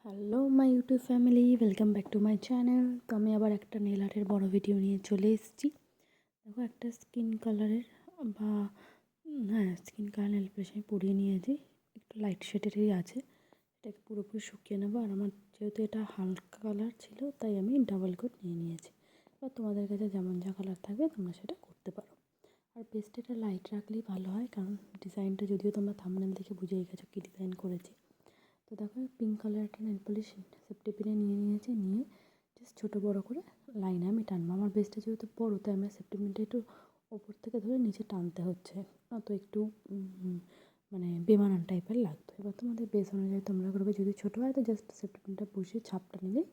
Hello my YouTube family, welcome back to my channel. তো আমি আবার একটা নেল আর্টের বড় ভিডিও নিয়ে চলে এসেছি। দেখো, একটা স্কিন কালারের বা স্কিন কালার নেল পলিশ আমি পরিয়ে নিয়েছি। একটু লাইট শেডেরই আছে, এটাকে পুরোপুরি শুকিয়ে নেবো। আর আমার যেহেতু এটা হালকা কালার ছিল, তাই আমি ডাবল কোট নিয়ে নিয়েছি। এবার তোমাদের কাছে যেমন যা কালার থাকবে তোমরা সেটা করতে পারো। আর বেস্ট এটা লাইট রাখলেই ভালো হয়, কারণ ডিজাইনটা যদিও তোমরা থাম্বনেল দেখে বুঝেই গেছো কী ডিজাইন করেছি। তো দেখো, পিঙ্ক কালার একটা নেল পলিশ সেফটি পিনে নিয়ে নিয়েছি। নিয়ে জাস্ট ছোটো বড়ো করে লাইনে আমি টানবো। আমার বেসটা যেহেতু বড়ো, তাই আমার সেফটি পিনটা একটু ওপর থেকে ধরে নিচে টানতে হচ্ছে, তো একটু মানে বেমানান টাইপের লাগতো। এবার তোমাদের বেস অনুযায়ী তোমরা করবে। যদি ছোটো হয় তো জাস্ট সেফটি পিনটা বসিয়ে ছাপটা নিলেই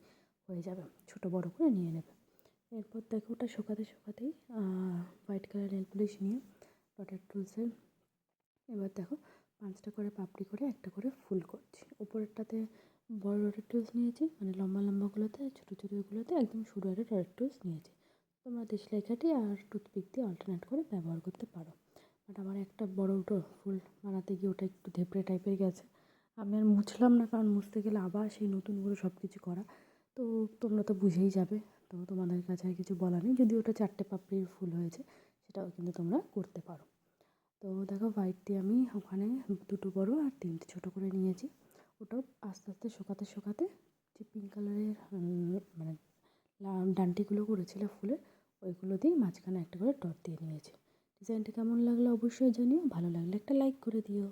হয়ে যাবে, ছোটো বড়ো করে নিয়ে নেবে। এরপর দেখো, ওটা শুকাতেই হোয়াইট কালার নেল পলিশ নিয়ে ডটের টুলসের এবার দেখো 5টা করে পাপড়ি করে একটা করে ফুল করছি। উপরেরটাতে বড় ডটের টুলস নিয়েছি, মানে লম্বা লম্বাগুলোতে, ছোটো ছোটোগুলোতে একদম সরু একটা ডটের টুলস নিয়েছি। তোমরা দেশলাই কাঠি আর টুথপিক দিয়ে অল্টারনেট করে ব্যবহার করতে পারো। বাট আমার একটা বড় ফুল বানাতে গিয়ে ওটা একটু ধেপড়ে টাইপের গেছে। আমি আর মুছলাম না, কারণ মুছতে গেলে আবার সেই নতুন করে সব কিছু করা। তো তোমরা তো বুঝেই যাবে, তো তোমাদের কাছে আর কিছু বলা নেই। যদি ওটা 4টে পাপড়ির ফুল হয়েছে, সেটাও কিন্তু তোমরা করতে পারো। তো দেখো, হোয়াইট দিয়ে আমি ওখানে 2টো বড় আর 3টে ছোটো করে নিয়েছি। ওটাও আস্তে আস্তে শুকাতে যে পিঙ্ক কালারের মানে ডান্টিগুলো করেছিল ফুলের, ওইগুলো দিয়ে মাঝখানে একটা করে ডট দিয়ে নিয়েছি। ডিজাইনটা কেমন লাগলো অবশ্যই জানিও, ভালো লাগলে একটা লাইক করে দিও।